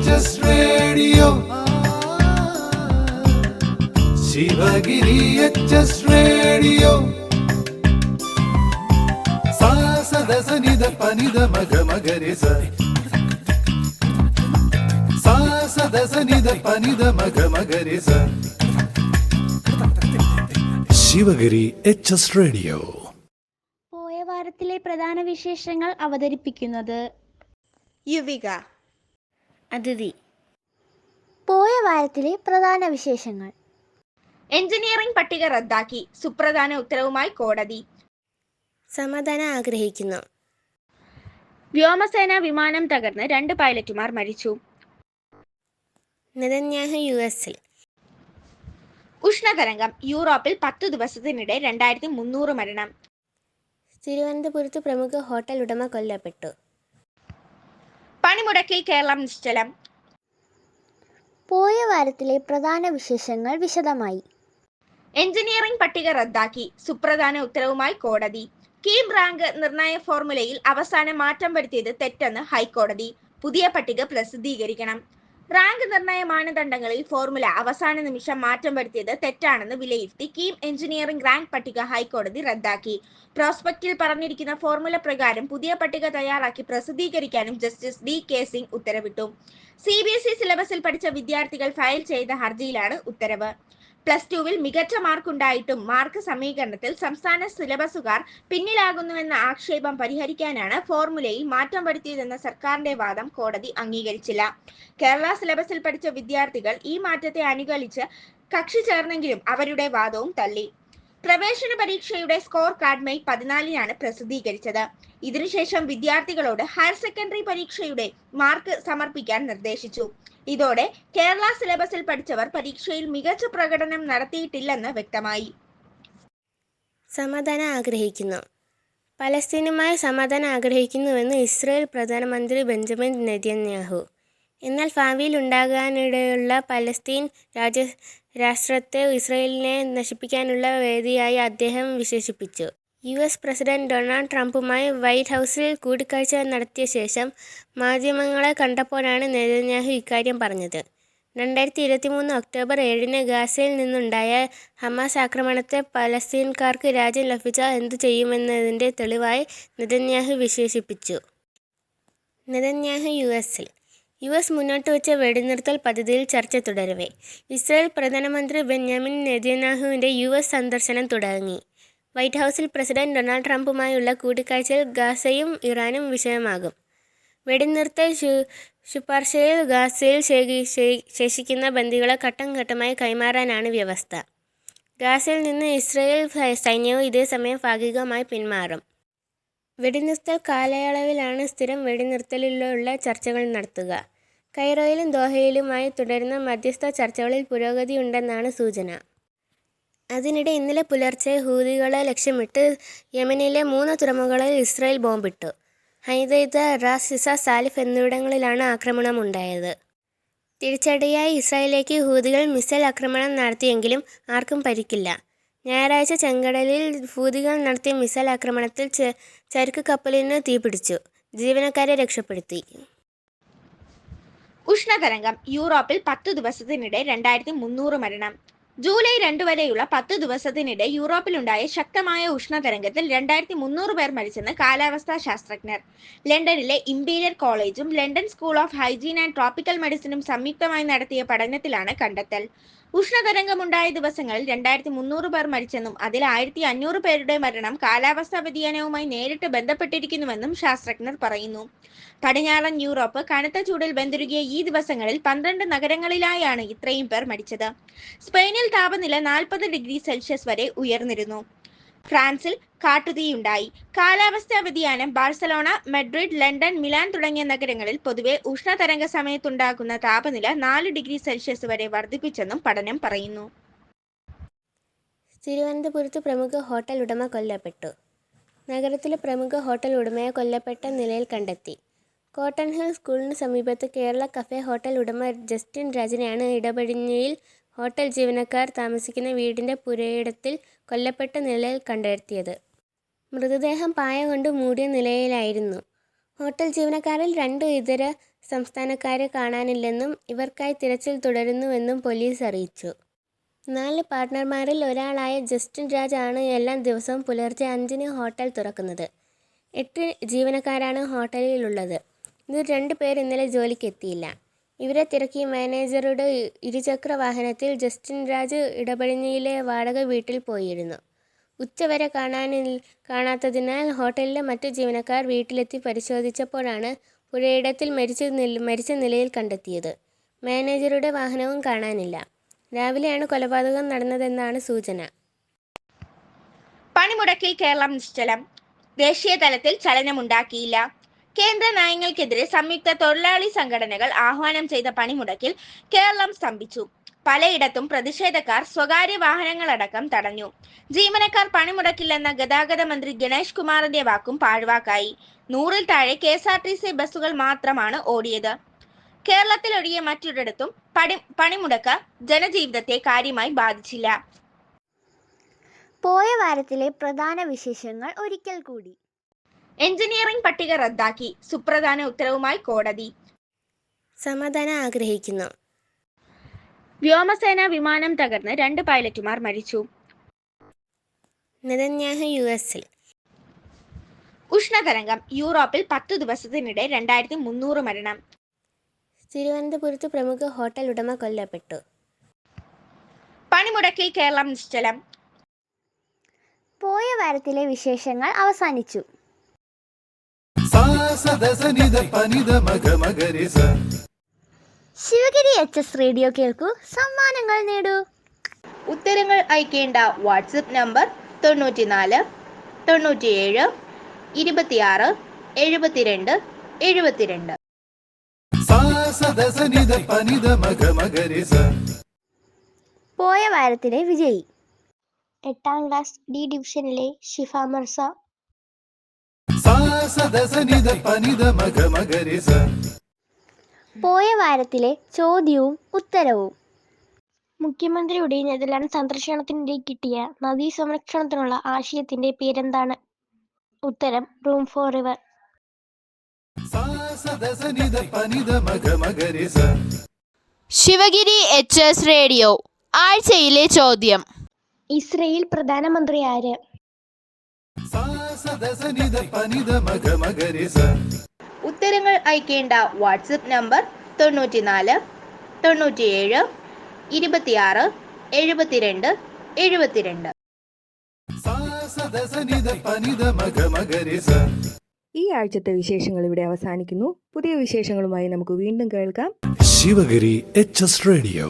HS Radio. Sivagiri HS Radio. സാസദസനിധ പനിധ മഗ മഗരിസ. സാസദസനിധ പനിധ മഗ മഗരിസ. Sivagiri HS Radio. പോയ വാരത്തിലെ പ്രധാന വിശേഷങ്ങൾ അവതരിപ്പിക്കുന്നത് യുവിക. അതിഥി. പോയ വാരത്തിലെ പ്രധാന വിശേഷങ്ങൾ. എഞ്ചിനീയറിംഗ് പട്ടിക റദ്ദാക്കി, സുപ്രധാന ഉത്തരവുമായി കോടതി. സമാധാനം ആഗ്രഹിക്കുന്നു. വ്യോമസേന വിമാനം തകർന്ന് 2 പൈലറ്റുമാർ മരിച്ചു. നെതന്യാഹു US-ൽ. ഉഷ്ണതരംഗം, യൂറോപ്പിൽ 10 ദിവസത്തിനിടെ 2300 മരണം. തിരുവനന്തപുരത്ത് പ്രമുഖ ഹോട്ടൽ ഉടമ കൊല്ലപ്പെട്ടു. പണിമുടക്കിൽ കേരളം നിശ്ചലം. പോയ വാരത്തിലെ പ്രധാന വിശേഷങ്ങൾ വിശദമായി. എഞ്ചിനീയറിംഗ് പട്ടിക റദ്ദാക്കി, സുപ്രധാന ഉത്തരവുമായി കോടതി. കീം റാങ്ക് നിർണയ ഫോർമുലയിൽ അവസാനം മാറ്റം വരുത്തിയത് തെറ്റെന്ന് ഹൈക്കോടതി. പുതിയ പട്ടിക പ്രസിദ്ധീകരിക്കണം. റാങ്ക് നിർണയ മാനദണ്ഡങ്ങളിൽ ഫോർമുല അവസാന നിമിഷം മാറ്റം വരുത്തിയത് തെറ്റാണെന്ന് വിലയിരുത്തി കീം എഞ്ചിനീയറിംഗ് റാങ്ക് പട്ടിക ഹൈക്കോടതി റദ്ദാക്കി. പ്രോസ്പെക്റ്റിൽ പറഞ്ഞിരിക്കുന്ന ഫോർമുല പ്രകാരം പുതിയ പട്ടിക തയ്യാറാക്കി പ്രസിദ്ധീകരിക്കാനും ജസ്റ്റിസ് DK സിംഗ് ഉത്തരവിട്ടു. CBSE സിലബസിൽ പഠിച്ച വിദ്യാർത്ഥികൾ ഫയൽ ചെയ്ത ഹർജിയിലാണ് ഉത്തരവ്. +2-വിൽ മികച്ച മാർക്കുണ്ടായിട്ടും മാർക്ക് സമീകരണത്തിൽ സംസ്ഥാന സിലബസുകാർ പിന്നിലാകുന്നുവെന്ന ആക്ഷേപം പരിഹരിക്കാനാണ് ഫോർമുലയിൽ മാറ്റം വരുത്തിയതെന്ന സർക്കാരിന്റെ വാദം കോടതി അംഗീകരിച്ചില്ല. കേരള സിലബസിൽ പഠിച്ച വിദ്യാർത്ഥികൾ ഈ മാറ്റത്തെ അനുകൂലിച്ച് കക്ഷി ചേർന്നെങ്കിലും അവരുടെ വാദവും തള്ളി. പ്രവേശന പരീക്ഷയുടെ സ്കോർ കാർഡ് മെയ് 14-നാണ് പ്രസിദ്ധീകരിച്ചത്. ഇതിനുശേഷം വിദ്യാർത്ഥികളോട് ഹയർ സെക്കൻഡറി പരീക്ഷയുടെ മാർക്ക് സമർപ്പിക്കാൻ നിർദ്ദേശിച്ചു. ഇതോടെ കേരള സിലബസിൽ പഠിച്ചവർ പരീക്ഷയിൽ മികച്ച പ്രകടനം നടത്തിയിട്ടില്ലെന്ന് വ്യക്തമായി. സമാധാനം ആഗ്രഹിക്കുന്നു. പലസ്തീനുമായി സമാധാനം ആഗ്രഹിക്കുന്നുവെന്ന് ഇസ്രായേൽ പ്രധാനമന്ത്രി ബെഞ്ചമിൻ നെതന്യാഹു. എന്നാൽ ഭാവിയിൽ ഉണ്ടാകാനിടയുള്ള പലസ്തീൻ രാഷ്ട്രത്തെ ഇസ്രായേലിനെ നശിപ്പിക്കാനുള്ള വേദിയായി അദ്ദേഹം വിശേഷിപ്പിച്ചു. US പ്രസിഡന്റ് ഡൊണാൾഡ് ട്രംപുമായി വൈറ്റ് ഹൗസിൽ കൂടിക്കാഴ്ച നടത്തിയ ശേഷം മാധ്യമങ്ങളെ കണ്ടപ്പോഴാണ് നെതന്യാഹു ഇക്കാര്യം പറഞ്ഞത്. 2023 ഒക്ടോബർ 7-ന് ഗാസയിൽ നിന്നുണ്ടായ ഹമാസ് ആക്രമണത്തെ പലസ്തീൻകാർക്ക് രാജ്യം ലഭിച്ചാൽ എന്തു ചെയ്യുമെന്നതിൻ്റെ തെളിവായി നെതന്യാഹു വിശേഷിപ്പിച്ചു. നെതന്യാഹു US-ൽ. US മുന്നോട്ട് വെച്ച വെടിനിർത്തൽ പദ്ധതിയിൽ ചർച്ച തുടരവേ ഇസ്രായേൽ പ്രധാനമന്ത്രി ബെന്യാമിൻ നെതന്യാഹുവിൻ്റെ US സന്ദർശനം തുടങ്ങി. വൈറ്റ് ഹൗസിൽ പ്രസിഡന്റ് ഡൊണാൾഡ് ട്രംപുമായുള്ള കൂടിക്കാഴ്ചയിൽ ഗാസയും ഇറാനും വിഷയമാകും. വെടിനിർത്തൽ ശുപാർശയിൽ ഗാസയിൽ ശേഷിക്കുന്ന ബന്ദികളെ ഘട്ടം ഘട്ടമായി കൈമാറാനാണ് വ്യവസ്ഥ. ഗാസയിൽ നിന്ന് ഇസ്രായേൽ സൈന്യവും ഇതേസമയം ഭാഗികമായി പിന്മാറും. വെടിനിർത്തൽ കാലയളവിലാണ് സ്ഥിരം വെടിനിർത്തലിലുള്ള ചർച്ചകൾ നടത്തുക. കൈറോയിലും ദോഹയിലുമായി തുടരുന്ന മധ്യസ്ഥ ചർച്ചകളിൽ പുരോഗതിയുണ്ടെന്നാണ് സൂചന. അതിനിടെ ഇന്നലെ പുലർച്ചെ ഹൂതികളെ ലക്ഷ്യമിട്ട് യമനിലെ 3 തുറമുഖങ്ങളിൽ ഇസ്രായേൽ ബോംബിട്ടു. ഹൈദൈദ, റാസ് ഇസ, സാലിഫ് എന്നിവിടങ്ങളിലാണ് ആക്രമണമുണ്ടായത്. തിരിച്ചടിയായി ഇസ്രായേലിലേക്ക് ഹൂതികൾ മിസൈൽ ആക്രമണം നടത്തിയെങ്കിലും ആർക്കും പരിക്കില്ല. ഞായറാഴ്ച ചെങ്കടലിൽ ഹൂതികൾ നടത്തിയ മിസൈൽ ആക്രമണത്തിൽ ചരക്ക് കപ്പലിന് തീപിടിച്ചു. ജീവനക്കാരെ രക്ഷപ്പെടുത്തി. ഉഷ്ണതരംഗം, യൂറോപ്പിൽ 10 ദിവസത്തിനിടെ 2300 മരണം. ജൂലൈ 2 വരെയുള്ള 10 ദിവസത്തിനിടെ യൂറോപ്പിലുണ്ടായ ശക്തമായ ഉഷ്ണതരംഗത്തിൽ 2300 പേർ മരിച്ചെന്ന് കാലാവസ്ഥാ ശാസ്ത്രജ്ഞർ. ലണ്ടനിലെ ഇംപീരിയൽ കോളേജും London school of hygiene and tropical മെഡിസിനും സംയുക്തമായി നടത്തിയ പഠനത്തിലാണ് കണ്ടെത്തൽ. ഉഷ്ണതരംഗമുണ്ടായ ദിവസങ്ങളിൽ 2300 പേർ മരിച്ചെന്നും അതിൽ 1500 പേരുടെ മരണം കാലാവസ്ഥാ വ്യതിയാനവുമായി നേരിട്ട് ബന്ധപ്പെട്ടിരിക്കുന്നുവെന്നും ശാസ്ത്രജ്ഞർ പറയുന്നു. പടിഞ്ഞാറൻ യൂറോപ്പ് കനത്ത ചൂടിൽ വെന്തുരുകിയ ഈ ദിവസങ്ങളിൽ 12 നഗരങ്ങളിലായാണ് ഇത്രയും പേർ മരിച്ചത്. സ്പെയിനിൽ താപനില 40 ഡിഗ്രി സെൽഷ്യസ് വരെ ഉയർന്നിരുന്നു. ഫ്രാൻസിൽ കാട്ടുതീയുണ്ടായി. കാലാവസ്ഥാ വ്യതിയാനം ബാഴ്സലോണ, മഡ്രിഡ്, ലണ്ടൻ, മിലാൻ തുടങ്ങിയ നഗരങ്ങളിൽ പൊതുവെ ഉഷ്ണതരംഗ സമയത്തുണ്ടാകുന്ന താപനില 4 ഡിഗ്രി സെൽഷ്യസ് വരെ വർദ്ധിപ്പിച്ചെന്നും പഠനം പറയുന്നു. തിരുവനന്തപുരത്ത് പ്രമുഖ ഹോട്ടൽ ഉടമ കൊല്ലപ്പെട്ടു. നഗരത്തിലെ പ്രമുഖ ഹോട്ടൽ ഉടമയെ കൊല്ലപ്പെട്ട നിലയിൽ കണ്ടെത്തി. കോട്ടൺ ഹിൽ സ്കൂളിന് സമീപത്ത് കേരള കഫേ ഹോട്ടൽ ഉടമ ജസ്റ്റിൻ രാജിനെയാണ് ഇടപെടിഞ്ഞിയിൽ ഹോട്ടൽ ജീവനക്കാർ താമസിക്കുന്ന വീടിൻ്റെ പുരയിടത്തിൽ കൊല്ലപ്പെട്ട നിലയിൽ കണ്ടെത്തിയത്. മൃതദേഹം പായ കൊണ്ട് മൂടിയ നിലയിലായിരുന്നു. ഹോട്ടൽ ജീവനക്കാരിൽ 2 ഇതര സംസ്ഥാനക്കാരെ കാണാനില്ലെന്നും ഇവർക്കായി തിരച്ചിൽ തുടരുന്നുവെന്നും പോലീസ് അറിയിച്ചു. 4 പാർട്ട്ണർമാരിൽ ഒരാളായ ജസ്റ്റിൻ രാജ് ആണ് എല്ലാ ദിവസവും പുലർച്ചെ 5-ന് ഹോട്ടൽ തുറക്കുന്നത്. 8 ജീവനക്കാരാണ് ഹോട്ടലിലുള്ളത്. ഇതിൽ 2 പേർ ഇന്നലെ ജോലിക്ക് എത്തിയില്ല. ഇവരെ തിരക്കി മാനേജറുടെ ഇരുചക്ര വാഹനത്തിൽ ജസ്റ്റിൻ രാജ് ഇടപഴഞ്ഞിയിലെ വാടക വീട്ടിൽ പോയിരുന്നു. ഉച്ചവരെ കാണാത്തതിനാൽ ഹോട്ടലിലെ മറ്റു ജീവനക്കാർ വീട്ടിലെത്തി പരിശോധിച്ചപ്പോഴാണ് പുഴയിടത്തിൽ മരിച്ച നിലയിൽ കണ്ടെത്തിയത്. മാനേജറുടെ വാഹനവും കാണാനില്ല. രാവിലെയാണ് കൊലപാതകം നടന്നതെന്നാണ് സൂചന. പണിമുടക്കിൽ കേരളം നിശ്ചലം. ദേശീയ തലത്തിൽ ചലനമുണ്ടാക്കിയില്ല. കേന്ദ്ര നയങ്ങൾക്കെതിരെ സംയുക്ത തൊഴിലാളി സംഘടനകൾ ആഹ്വാനം ചെയ്ത പണിമുടക്കിൽ കേരളം സ്തംഭിച്ചു. പലയിടത്തും പ്രതിഷേധക്കാർ സ്വകാര്യ വാഹനങ്ങളടക്കം തടഞ്ഞു. ജീവനക്കാർ പണിമുടക്കില്ലെന്ന ഗതാഗത മന്ത്രി ഗണേഷ് കുമാറിന്റെ വാക്കും പാഴ്വാക്കായി. 100-ൽ താഴെ KSRTC ബസ്സുകൾ മാത്രമാണ് ഓടിയത്. കേരളത്തിലൊഴികെ മറ്റൊരിടത്തും പണിമുടക്ക് ജനജീവിതത്തെ കാര്യമായി ബാധിച്ചില്ല. പോയ വാരത്തിലെ പ്രധാന വിശേഷങ്ങൾ ഒരിക്കൽ കൂടി. എഞ്ചിനീയറിംഗ് പട്ടിക റദ്ദാക്കി. സുപ്രധാന ഉത്തരവുമായി കോടതി. സമാധാനം ആഗ്രഹിക്കുന്നു. വ്യോമസേന വിമാനം തകർന്ന് 2 പൈലറ്റുമാർ മരിച്ചു. നെതന്യാഹു US-ൽ. ഉഷ്ണതരംഗം. യൂറോപ്പിൽ 10 ദിവസത്തിനിടെ 2300 മരണം. തിരുവനന്തപുരത്ത് പ്രമുഖ ഹോട്ടൽ ഉടമ കൊല്ലപ്പെട്ടു. പണിമുടക്കിൽ കേരളം നിശ്ചലം. പോയ വാരത്തിലെ വിശേഷങ്ങൾ അവസാനിച്ചു. ശിവഗിരി HS റേഡിയോ കേൾക്കൂ, സമ്മാനങ്ങൾ നേടൂ. ഉത്തരങ്ങൾ അയക്കേണ്ട വാട്സപ്പ് നമ്പർ 94 97 26 72 72. പോയ വാരത്തിലെ വിജയി 8ാം ക്ലാസ് D ഡിവിഷനിലെ ഷിഫ മർസ. പോയ വാരത്തിലെ ചോദ്യവും ഉത്തരവും. മുഖ്യമന്ത്രിയുടെ നെതർലാൻഡ് സന്ദർശനത്തിനിടെ കിട്ടിയ നദീ സംരക്ഷണത്തിനുള്ള ആശയത്തിന്റെ പേരെന്താണ്? ഉത്തരം room for river. Sivagiri HS radio ആഴ്ചയിലെ ചോദ്യം. ഇസ്രയേൽ പ്രധാനമന്ത്രി ആര്? ഉത്തരങ്ങൾ അയക്കേണ്ട വാട്സപ്പ് നമ്പർ 94 97 26 72 72. ഈ ആഴ്ചത്തെ വിശേഷങ്ങൾ ഇവിടെ അവസാനിക്കുന്നു. പുതിയ വിശേഷങ്ങളുമായി നമുക്ക് വീണ്ടും കേൾക്കാം. Sivagiri HS radio.